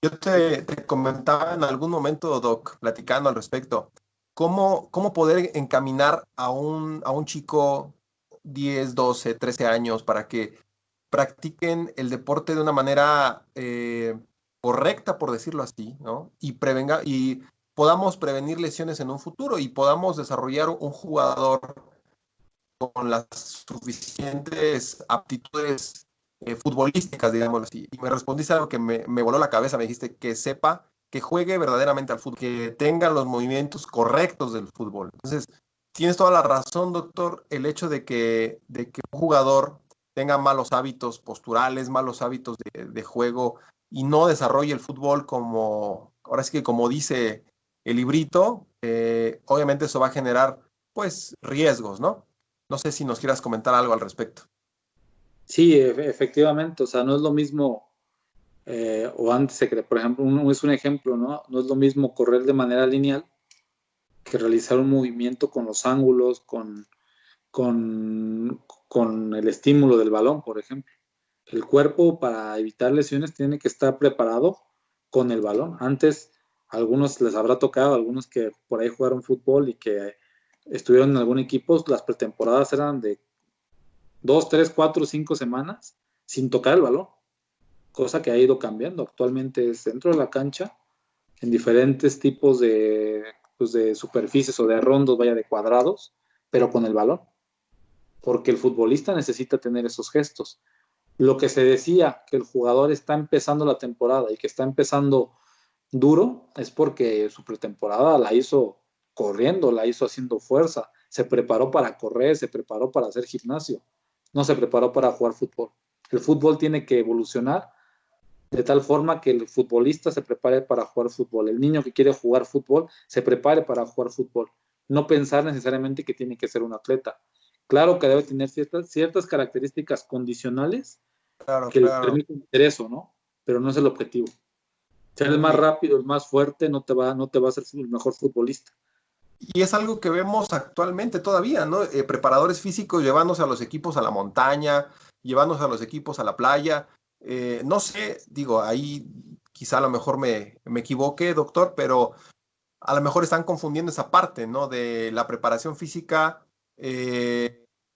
Yo te comentaba en algún momento, Doc, platicando al respecto, cómo poder encaminar a un chico 10, 12, 13 años para que practiquen el deporte de una manera correcta, por decirlo así, ¿no? Y podamos prevenir lesiones en un futuro y podamos desarrollar un jugador con las suficientes aptitudes futbolísticas, digámoslo así. Y me respondiste algo que me voló la cabeza, me dijiste que sepa, que juegue verdaderamente al fútbol, que tenga los movimientos correctos del fútbol. Entonces, tienes toda la razón, doctor, el hecho de que un jugador tenga malos hábitos posturales, malos hábitos de juego y no desarrolle el fútbol como, ahora sí que como dice el librito, obviamente eso va a generar pues riesgos, ¿no? No sé si nos quieras comentar algo al respecto. Sí, efectivamente, o sea, no es lo mismo, o antes se cree, por ejemplo, es un ejemplo, ¿no? No es lo mismo correr de manera lineal que realizar un movimiento con los ángulos, con el estímulo del balón, por ejemplo. El cuerpo para evitar lesiones tiene que estar preparado con el balón. Antes, a algunos les habrá tocado, algunos que por ahí jugaron fútbol y que estuvieron en algún equipo, las pretemporadas eran de 2, 3, 4, 5 semanas sin tocar el balón, cosa que ha ido cambiando. Actualmente es dentro de la cancha, en diferentes tipos pues de superficies o de rondos, vaya de cuadrados, pero con el balón, porque el futbolista necesita tener esos gestos. Lo que se decía que el jugador está empezando la temporada y que está empezando duro es porque su pretemporada la hizo corriendo, la hizo haciendo fuerza, se preparó para correr, se preparó para hacer gimnasio, no se preparó para jugar fútbol. El fútbol tiene que evolucionar de tal forma que el futbolista se prepare para jugar fútbol, el niño que quiere jugar fútbol se prepare para jugar fútbol, no pensar necesariamente que tiene que ser un atleta. Claro que debe tener ciertas características condicionales Claro, que le claro. permiten hacer eso, ¿no? Pero no es el objetivo. Ser el más Y, rápido, el más fuerte, no te va a hacer el mejor futbolista. y es algo que vemos actualmente todavía, ¿no? Preparadores físicos llevándose a los equipos a la montaña, llevándose a los equipos a la playa. No sé, digo, ahí quizá a lo mejor me equivoque, doctor, pero a lo mejor están confundiendo esa parte, ¿no? De la preparación física,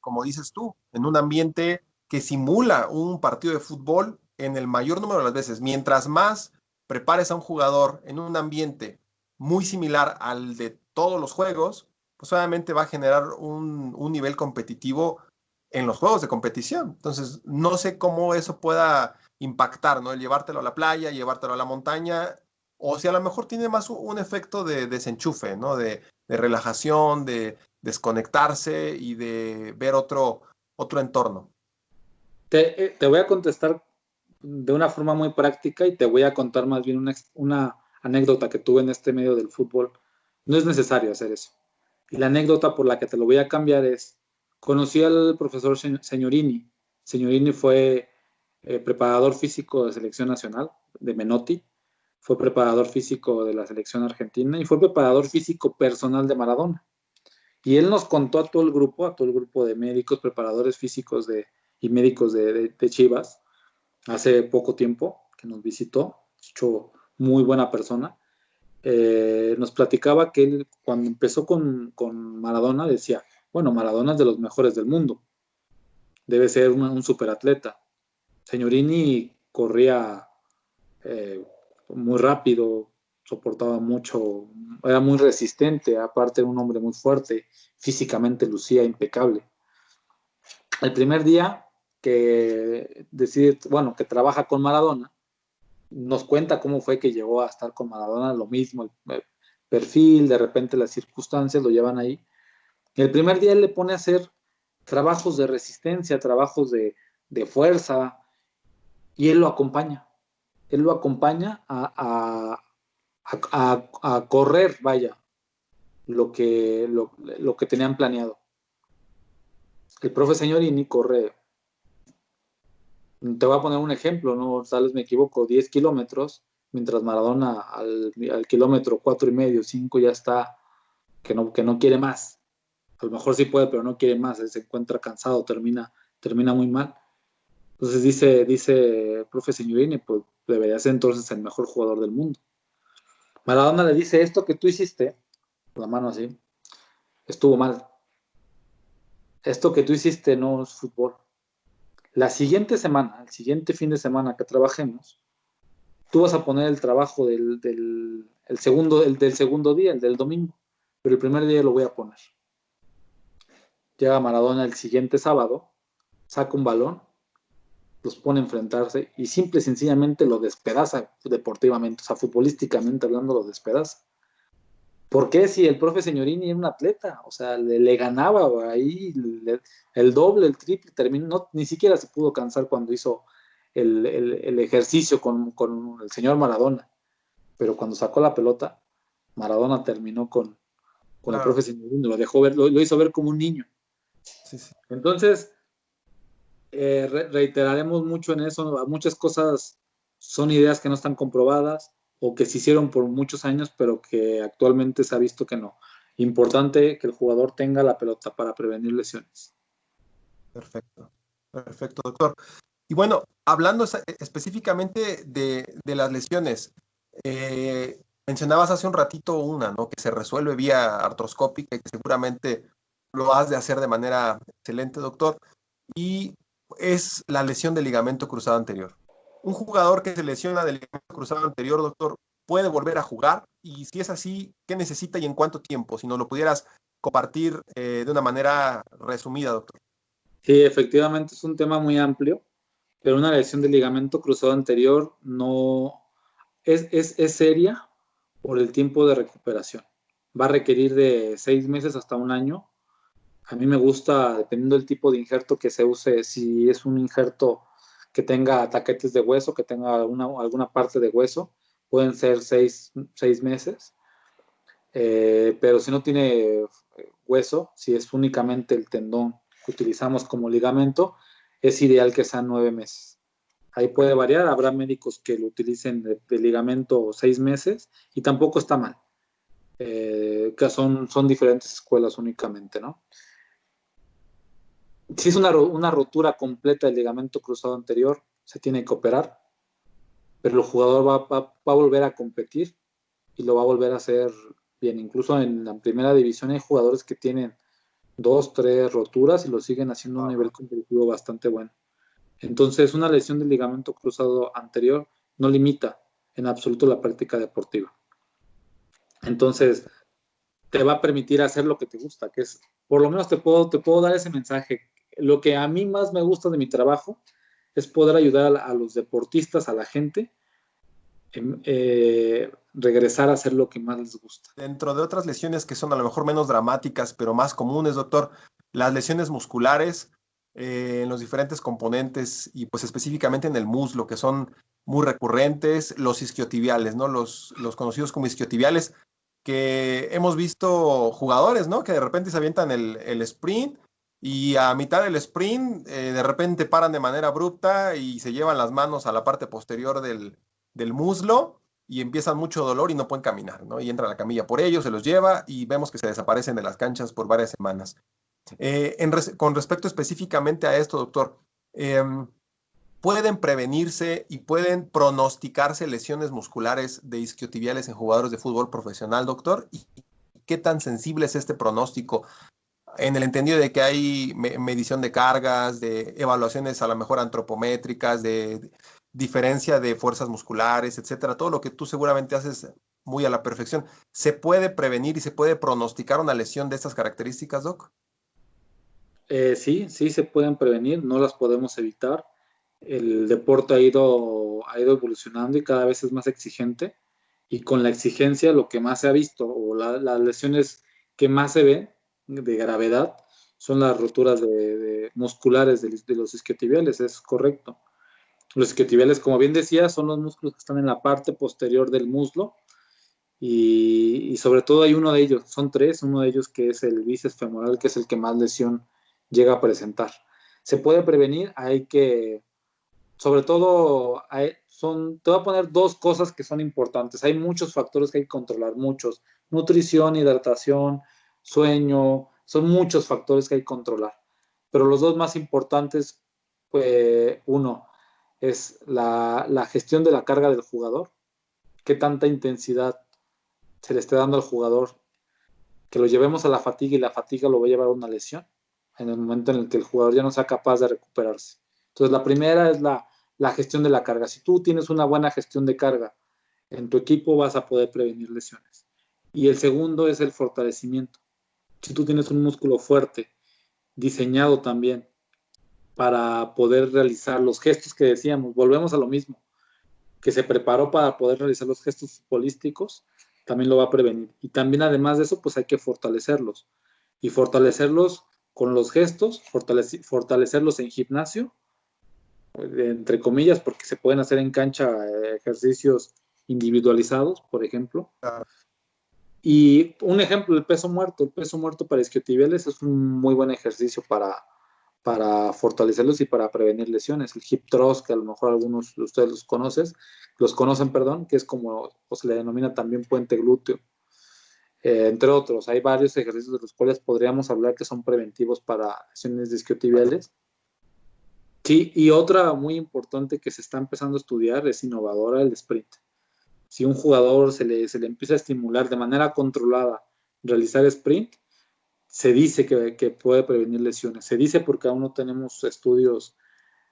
como dices tú, en un ambiente que simula un partido de fútbol en el mayor número de las veces. Mientras más prepares a un jugador en un ambiente muy similar al de todos los juegos, pues obviamente va a generar un nivel competitivo en los juegos de competición. Entonces, no sé cómo eso pueda impactar, ¿no? El llevártelo a la playa, llevártelo a la montaña, o si a lo mejor tiene más un efecto de desenchufe, ¿no? De relajación, de desconectarse y de ver otro entorno. Te voy a contestar de una forma muy práctica y te voy a contar más bien una anécdota que tuve en este medio del fútbol. No es necesario hacer eso. Y la anécdota por la que te lo voy a cambiar es, conocí al profesor Signorini. Signorini fue preparador físico de selección nacional de Menotti, fue preparador físico de la selección argentina y fue preparador físico personal de Maradona. Y él nos contó a todo el grupo de médicos, preparadores físicos y médicos de Chivas, hace poco tiempo que nos visitó, hecho muy buena persona. Nos platicaba que él cuando empezó con Maradona decía, bueno, Maradona es de los mejores del mundo, debe ser un superatleta. Señorini corría muy rápido, soportaba mucho, era muy resistente, aparte era un hombre muy fuerte, físicamente lucía impecable. El primer día que decide, bueno, que trabaja con Maradona, nos cuenta cómo fue que llegó a estar con Maradona, lo mismo, el perfil, de repente las circunstancias lo llevan ahí. El primer día él le pone a hacer trabajos de resistencia, trabajos de fuerza, y él lo acompaña a correr, vaya, lo que tenían planeado. El profe Signorini corre, te voy a poner un ejemplo, no tal vez me equivoco, 10 kilómetros, mientras Maradona al kilómetro 4 y medio, 5 ya está, que no quiere más. A lo mejor sí puede, pero no quiere más, se encuentra cansado, termina muy mal. Entonces dice el profe Signorini, pues debería ser entonces el mejor jugador del mundo. Maradona le dice, esto que tú hiciste, la mano así, estuvo mal. Esto que tú hiciste no es fútbol. La siguiente semana, el siguiente fin de semana que trabajemos, tú vas a poner el trabajo del segundo día, el del domingo, pero el primer día lo voy a poner. Llega Maradona el siguiente sábado, saca un balón, los pone a enfrentarse y simple y sencillamente lo despedaza deportivamente, o sea, futbolísticamente hablando lo despedaza. ¿Por qué si el profe Signorini era un atleta? O sea, le ganaba ahí el doble, el triple, terminó, no, ni siquiera se pudo cansar cuando hizo el ejercicio con el señor Maradona. Pero cuando sacó la pelota, Maradona terminó con el profe Claro, Signorini, lo dejó ver, lo hizo ver como un niño. sí, sí. Entonces, reiteraremos mucho en eso, muchas cosas son ideas que no están comprobadas o que se hicieron por muchos años, pero que actualmente se ha visto que no. Importante que el jugador tenga la pelota para prevenir lesiones. Perfecto, perfecto, doctor. Y bueno, hablando específicamente de las lesiones, mencionabas hace un ratito una, ¿no? Que se resuelve vía artroscópica y que seguramente lo has de hacer de manera excelente, doctor. Y es la lesión del ligamento cruzado anterior. Un jugador que se lesiona del ligamento cruzado anterior, doctor, puede volver a jugar y si es así, ¿qué necesita y en cuánto tiempo? Si nos lo pudieras compartir de una manera resumida, doctor. Sí, efectivamente es un tema muy amplio, pero una lesión del ligamento cruzado anterior no es seria por el tiempo de recuperación. Va a requerir de 6 meses hasta un año. A mí me gusta, dependiendo del tipo de injerto que se use, si es un injerto que tenga taquetes de hueso, que tenga alguna parte de hueso, pueden ser 6 meses. Pero si no tiene hueso, si es únicamente el tendón que utilizamos como ligamento, es ideal que sean 9 meses. Ahí puede variar, habrá médicos que lo utilicen de ligamento 6 meses y tampoco está mal, que son diferentes escuelas únicamente, ¿no? Si es una rotura completa del ligamento cruzado anterior, se tiene que operar, pero el jugador va a volver a competir y lo va a volver a hacer bien. Incluso en la primera división hay jugadores que tienen 2, 3 roturas y lo siguen haciendo a un nivel competitivo bastante bueno. Entonces, una lesión del ligamento cruzado anterior no limita en absoluto la práctica deportiva. Entonces, te va a permitir hacer lo que te gusta, que es, por lo menos te puedo dar ese mensaje. Lo que a mí más me gusta de mi trabajo es poder ayudar a los deportistas, a la gente, regresar a hacer lo que más les gusta. Dentro de otras lesiones que son a lo mejor menos dramáticas, pero más comunes, doctor, las lesiones musculares en los diferentes componentes y pues específicamente en el muslo, que son muy recurrentes, los isquiotibiales, ¿no? Los conocidos como isquiotibiales, que hemos visto jugadores, ¿no? Que de repente se avientan el sprint y a mitad del sprint de repente paran de manera abrupta y se llevan las manos a la parte posterior del muslo y empiezan mucho dolor y no pueden caminar, ¿no? Y entra la camilla por ellos, se los lleva y vemos que se desaparecen de las canchas por varias semanas. Con respecto específicamente a esto, doctor, ¿pueden prevenirse y pueden pronosticarse lesiones musculares de isquiotibiales en jugadores de fútbol profesional, doctor? ¿Y qué tan sensible es este pronóstico? En el entendido de que hay medición de cargas, de evaluaciones a lo mejor antropométricas, de diferencia de fuerzas musculares, etcétera, todo lo que tú seguramente haces muy a la perfección. ¿Se puede prevenir y se puede pronosticar una lesión de estas características, Doc? Sí, sí se pueden prevenir, no las podemos evitar. El deporte ha ido evolucionando y cada vez es más exigente. Y con la exigencia, lo que más se ha visto, o las lesiones que más se ven de gravedad, son las roturas musculares de los isquiotibiales, es correcto. Los isquiotibiales, como bien decía, son los músculos que están en la parte posterior del muslo y sobre todo hay uno de ellos, son tres, uno de ellos que es el bíceps femoral, que es el que más lesión llega a presentar. Se puede prevenir, hay que, sobre todo, te voy a poner dos cosas que son importantes. Hay muchos factores que hay que controlar, muchos. Nutrición, hidratación, sueño, son muchos factores que hay que controlar. Pero los dos más importantes, pues, uno, es la gestión de la carga del jugador, qué tanta intensidad se le esté dando al jugador, que lo llevemos a la fatiga y la fatiga lo va a llevar a una lesión en el momento en el que el jugador ya no sea capaz de recuperarse. Entonces, la primera es la gestión de la carga. Si tú tienes una buena gestión de carga en tu equipo, vas a poder prevenir lesiones. Y el segundo es el fortalecimiento. Si tú tienes un músculo fuerte, diseñado también para poder realizar los gestos que decíamos, volvemos a lo mismo, que se preparó para poder realizar los gestos futbolísticos, también lo va a prevenir. Y también además de eso, pues hay que fortalecerlos. Y fortalecerlos con los gestos, fortalecerlos en gimnasio, entre comillas, porque se pueden hacer en cancha ejercicios individualizados, por ejemplo. Y un ejemplo, el peso muerto. El peso muerto para isquiotibiales es un muy buen ejercicio para fortalecerlos y para prevenir lesiones. El hip thrust, que a lo mejor algunos de ustedes los conocen, perdón, que es como, o se le denomina también puente glúteo. Entre otros, hay varios ejercicios de los cuales podríamos hablar que son preventivos para lesiones isquiotibiales. Sí, y otra muy importante que se está empezando a estudiar, es innovadora, el sprint. Si un jugador se le empieza a estimular de manera controlada realizar sprint, se dice que puede prevenir lesiones. Se dice porque aún no tenemos estudios,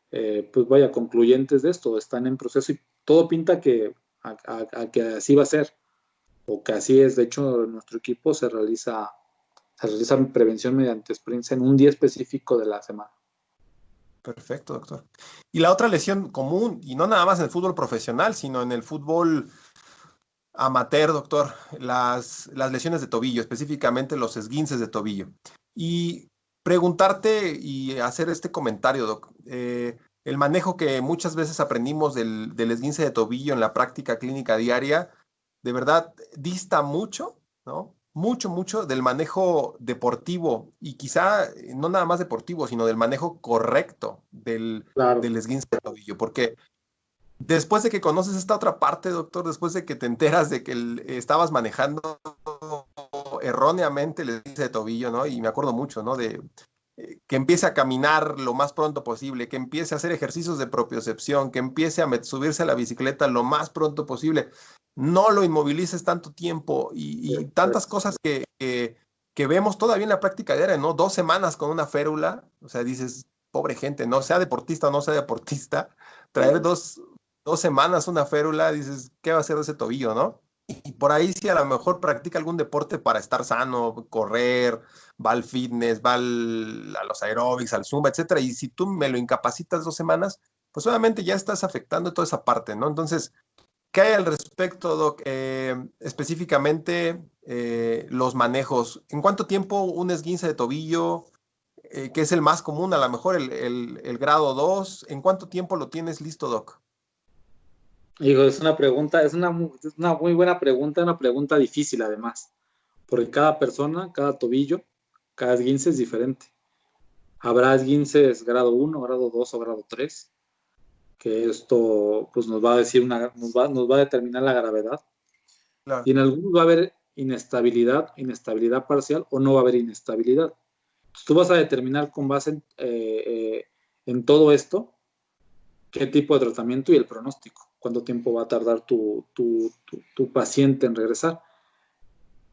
pues vaya, concluyentes de esto. Están en proceso y todo pinta a que así va a ser, o que así es. De hecho, en nuestro equipo se realiza prevención mediante sprints en un día específico de la semana. Perfecto, doctor. Y la otra lesión común, y no nada más en el fútbol profesional, sino en el fútbol amateur, doctor, las lesiones de tobillo, específicamente los esguinces de tobillo. Y preguntarte y hacer este comentario, doc. El manejo que muchas veces aprendimos del esguince de tobillo en la práctica clínica diaria, de verdad dista mucho, ¿no? Mucho, mucho del manejo deportivo y quizá no nada más deportivo, sino del manejo correcto Claro. del esguince de tobillo, porque después de que conoces esta otra parte, doctor, después de que te enteras de que estabas manejando erróneamente el esguince de tobillo, ¿no? Y me acuerdo mucho, ¿no? De que empiece a caminar lo más pronto posible, que empiece a hacer ejercicios de propiocepción, que empiece a subirse a la bicicleta lo más pronto posible. No lo inmovilices tanto tiempo y tantas cosas que vemos todavía en la práctica diaria, ¿no? 2 semanas con una férula, o sea, dices, pobre gente, no sea deportista o no sea deportista, traer 2 semanas una férula, dices, ¿qué va a hacer de ese tobillo, no? Y por ahí sí a lo mejor practica algún deporte para estar sano, correr, va al fitness, a los aeróbics, al zumba, etcétera. Y si tú me lo incapacitas 2 semanas, pues obviamente ya estás afectando toda esa parte, ¿no? Entonces, ¿qué hay al respecto, Doc? Específicamente los manejos. ¿En cuánto tiempo un esguince de tobillo, que es el más común, a lo mejor el grado 2, ¿en cuánto tiempo lo tienes listo, Doc? Hijo, es una pregunta, es una muy buena pregunta, una pregunta difícil además, porque cada persona, cada tobillo, cada esguince es diferente. Habrá esguinces grado 1, grado 2 o grado 3, que esto pues nos va a decir nos va a determinar la gravedad. Claro. Y en algunos va a haber inestabilidad parcial o no va a haber inestabilidad. Entonces, tú vas a determinar con base en todo esto qué tipo de tratamiento y el pronóstico, cuánto tiempo va a tardar tu paciente en regresar.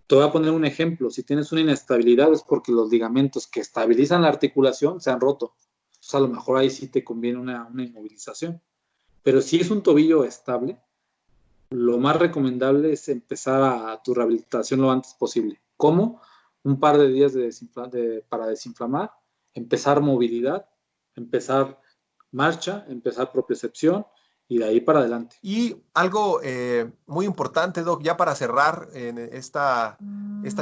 Te voy a poner un ejemplo. Si tienes una inestabilidad es porque los ligamentos que estabilizan la articulación se han roto. Entonces, a lo mejor ahí sí te conviene una inmovilización. Pero si es un tobillo estable, lo más recomendable es empezar a tu rehabilitación lo antes posible. ¿Cómo? Un par de días para desinflamar, empezar movilidad, empezar marcha, empezar propiocepción y de ahí para adelante. Y algo muy importante, Doc, ya para cerrar en esta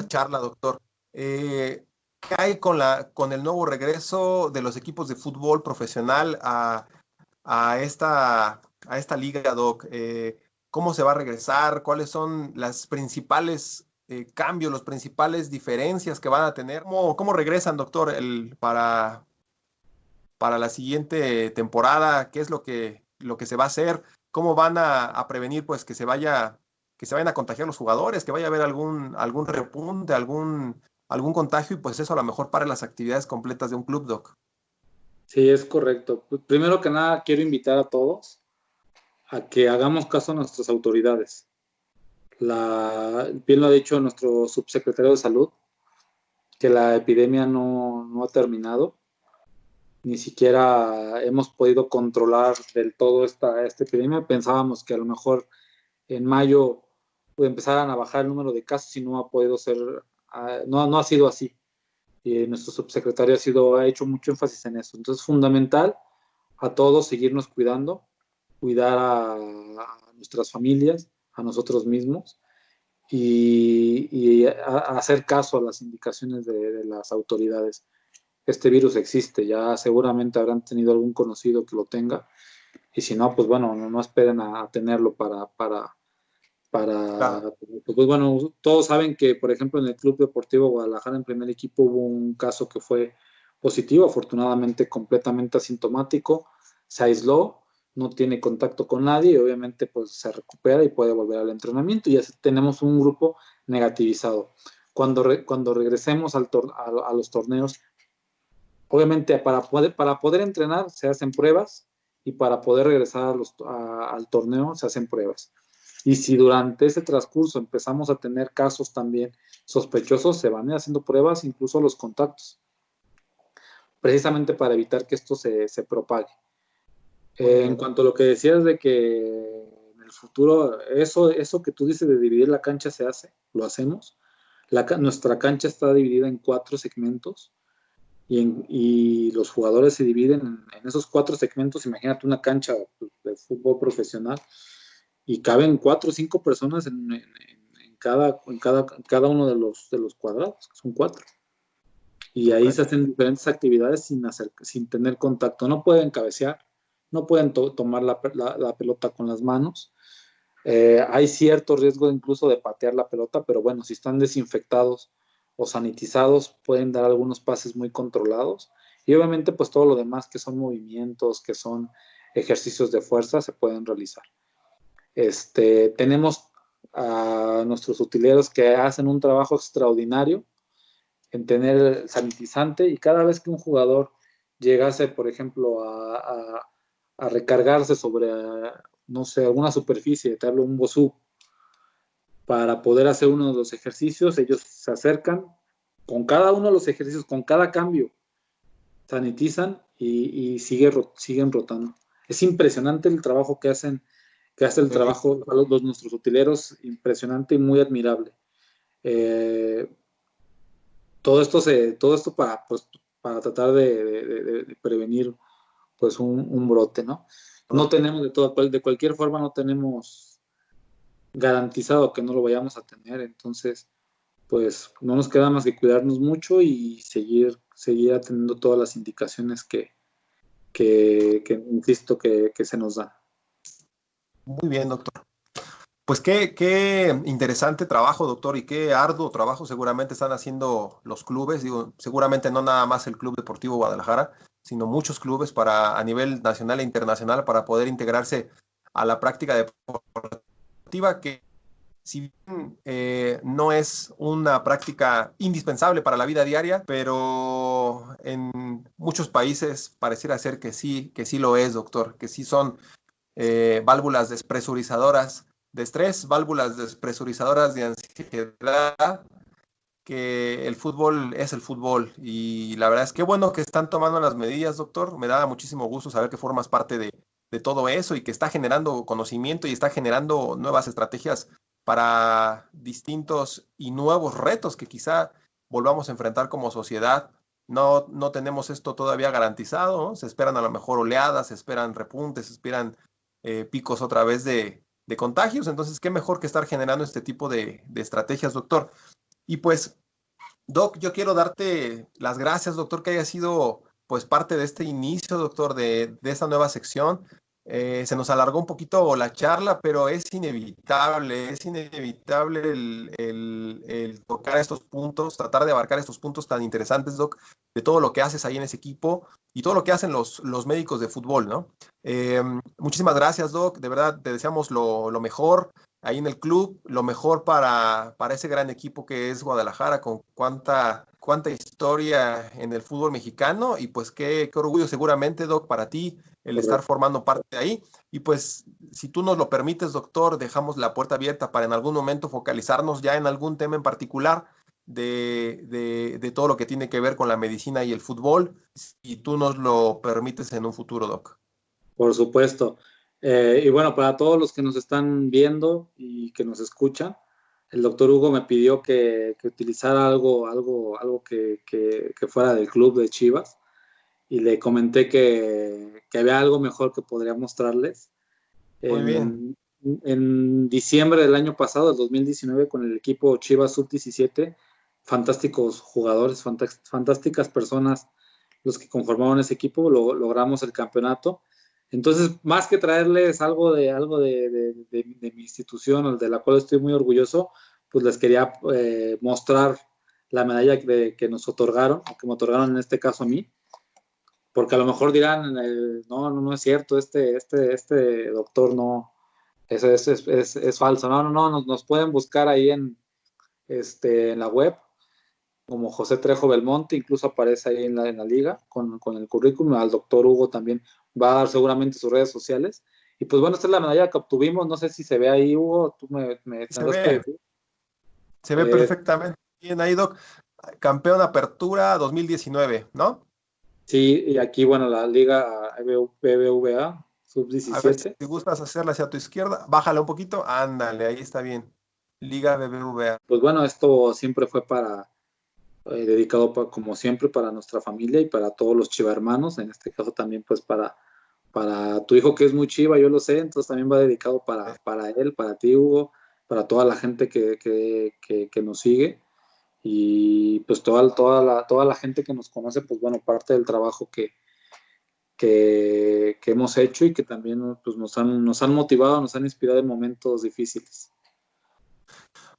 charla, doctor. ¿Qué hay con el nuevo regreso de los equipos de fútbol profesional a esta liga, Doc? ¿Cómo se va a regresar? ¿Cuáles son las principales cambios, las principales diferencias que van a tener? ¿Cómo regresan, doctor, para la siguiente temporada? ¿Qué es lo que se va a hacer? ¿Cómo van a prevenir pues que se vayan a contagiar los jugadores, que vaya a haber algún repunte, algún contagio y pues eso a lo mejor para las actividades completas de un club, Doc? Sí, es correcto. Pues, primero que nada, quiero invitar a todos a que hagamos caso a nuestras autoridades. Bien lo ha dicho nuestro subsecretario de Salud, que la epidemia no ha terminado, ni siquiera hemos podido controlar del todo esta epidemia. Pensábamos que a lo mejor en mayo empezaran a bajar el número de casos y no ha podido ser, no ha sido así. Y nuestro subsecretario ha hecho mucho énfasis en eso. Entonces es fundamental a todos seguirnos cuidando, cuidar a nuestras familias, a nosotros mismos y hacer caso a las indicaciones de las autoridades. Este virus existe, ya seguramente habrán tenido algún conocido que lo tenga, y si no, pues bueno, no esperen a tenerlo Claro. pues bueno, todos saben que, por ejemplo, en el Club Deportivo Guadalajara, en primer equipo, hubo un caso que fue positivo, afortunadamente completamente asintomático, se aisló, no tiene contacto con nadie y obviamente pues se recupera y puede volver al entrenamiento y ya tenemos un grupo negativizado. Cuando regresemos a los torneos, obviamente para poder entrenar se hacen pruebas y para poder regresar al torneo se hacen pruebas. Y si durante ese transcurso empezamos a tener casos también sospechosos, se van haciendo pruebas, incluso los contactos, precisamente para evitar que esto se propague. Muy En bien. cuanto a lo que decías de que en el futuro, eso que tú dices de dividir la cancha se hace, lo hacemos. Nuestra cancha está dividida en 4 segmentos y los jugadores se dividen en esos 4 segmentos. Imagínate una cancha de fútbol profesional y caben 4 o 5 personas en cada uno de los cuadrados, son 4. Y ahí se Correcto. hacen diferentes actividades sin tener contacto. No pueden cabecear, no pueden tomar la pelota con las manos. Hay cierto riesgo incluso de patear la pelota, pero bueno, si están desinfectados o sanitizados, pueden dar algunos pases muy controlados. Y obviamente, pues todo lo demás que son movimientos, que son ejercicios de fuerza, se pueden realizar. Tenemos a nuestros utileros que hacen un trabajo extraordinario en tener sanitizante y cada vez que un jugador llegase, por ejemplo, a recargarse sobre, no sé, alguna superficie, te hablo un bosú, para poder hacer uno de los ejercicios, ellos se acercan con cada uno de los ejercicios, con cada cambio, sanitizan y siguen rotando. Es impresionante el trabajo que hace el Qué bien. trabajo nuestros utileros, impresionante y muy admirable. Eh, todo esto para tratar de prevenir pues un brote, ¿no? No tenemos de cualquier forma no tenemos garantizado que no lo vayamos a tener, entonces pues no nos queda más que cuidarnos mucho y seguir atendiendo todas las indicaciones que insisto, que se nos dan. Muy bien, doctor. Pues qué interesante trabajo, doctor, y qué arduo trabajo seguramente están haciendo los clubes. Digo, seguramente no nada más el Club Deportivo Guadalajara, sino muchos clubes a nivel nacional e internacional para poder integrarse a la práctica deportiva que si bien no es una práctica indispensable para la vida diaria, pero en muchos países pareciera ser que sí lo es, doctor, que sí son válvulas despresurizadoras de estrés, válvulas despresurizadoras de ansiedad, que el fútbol es el fútbol. Y la verdad es que bueno que están tomando las medidas, doctor. Me da muchísimo gusto saber que formas parte de todo eso y que está generando conocimiento y está generando nuevas estrategias para distintos y nuevos retos que quizá volvamos a enfrentar como sociedad. No tenemos esto todavía garantizado, ¿no? Se esperan a lo mejor oleadas, se esperan repuntes, se esperan picos otra vez de contagios. Entonces, qué mejor que estar generando este tipo de estrategias, doctor. Y pues, Doc, yo quiero darte las gracias, doctor, que haya sido pues parte de este inicio, doctor, de esta nueva sección. Se nos alargó un poquito la charla, pero es inevitable el tocar estos puntos, tratar de abarcar estos puntos tan interesantes, Doc, de todo lo que haces ahí en ese equipo y todo lo que hacen los médicos de fútbol, ¿no? Muchísimas gracias, Doc, de verdad te deseamos lo mejor ahí en el club, lo mejor para ese gran equipo que es Guadalajara, con cuánta historia en el fútbol mexicano y pues qué orgullo seguramente, Doc, para ti el estar formando parte de ahí. Y pues si tú nos lo permites, doctor, dejamos la puerta abierta para en algún momento focalizarnos ya en algún tema en particular de todo lo que tiene que ver con la medicina y el fútbol, si tú nos lo permites en un futuro, Doc. Por supuesto. Y bueno, para todos los que nos están viendo y que nos escuchan, el doctor Hugo me pidió que utilizara algo que fuera del club de Chivas y le comenté que había algo mejor que podría mostrarles. Muy bien. En diciembre del año pasado, el 2019, con el equipo Chivas Sub-17, fantásticos jugadores, fantásticas personas los que conformaron ese equipo, logramos el campeonato. Entonces, más que traerles algo de mi institución, de la cual estoy muy orgulloso, pues les quería mostrar la medalla que nos otorgaron, o que me otorgaron en este caso a mí, porque a lo mejor dirán, no es cierto, este doctor no, es falso. No, nos pueden buscar ahí en la web como José Trejo Belmonte, incluso aparece ahí en la liga con el currículum. Al doctor Hugo también va a dar seguramente sus redes sociales. Y pues bueno, esta es la medalla que obtuvimos. No sé si se ve ahí, Hugo, tú me Se tendrás que ve, decir. se ve perfectamente bien ahí, Doc. Campeón Apertura 2019, ¿no? Sí, y aquí, bueno, la liga BBVA A ver si sub-17. gustas hacerla hacia tu izquierda, bájala un poquito, ándale, ahí está bien. Liga BBVA. Pues bueno, esto siempre fue dedicado como siempre para nuestra familia y para todos los chivermanos, en este caso también pues para tu hijo que es muy chiva, yo lo sé, entonces también va dedicado para él, para ti, Hugo, para toda la gente que nos sigue y pues toda la gente que nos conoce, pues bueno, parte del trabajo que hemos hecho y que también pues, nos han motivado, nos han inspirado en momentos difíciles.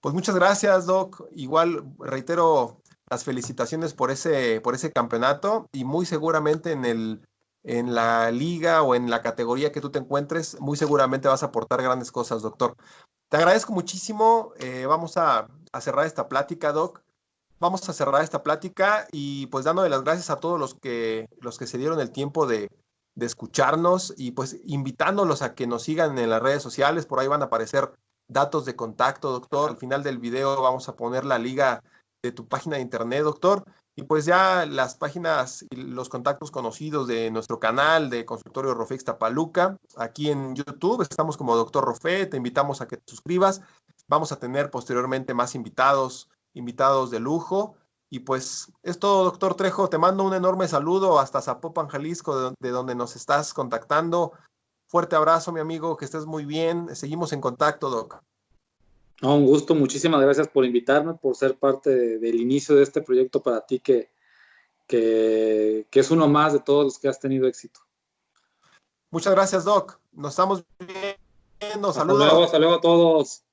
Pues muchas gracias, Doc. Igual reitero las felicitaciones por ese campeonato y muy seguramente en la liga o en la categoría que tú te encuentres, muy seguramente vas a aportar grandes cosas, doctor. Te agradezco muchísimo. Vamos a cerrar esta plática, Doc. Vamos a cerrar esta plática y pues dándole las gracias a todos los que se dieron el tiempo de escucharnos y pues invitándolos a que nos sigan en las redes sociales. Por ahí van a aparecer datos de contacto, doctor. Al final del video vamos a poner la liga de tu página de internet, doctor. Y pues ya las páginas y los contactos conocidos de nuestro canal de Consultorio Rofex Tapaluca, aquí en YouTube, estamos como Doctor Rofe, te invitamos a que te suscribas. Vamos a tener posteriormente más invitados de lujo. Y pues es todo, doctor Trejo. Te mando un enorme saludo hasta Zapopan, Jalisco, de donde nos estás contactando. Fuerte abrazo, mi amigo, que estés muy bien. Seguimos en contacto, Doc. No, un gusto, muchísimas gracias por invitarme, por ser parte del inicio de este proyecto para ti que es uno más de todos los que has tenido éxito. Muchas gracias, Doc. Nos estamos viendo. Saludos. Hasta luego a todos.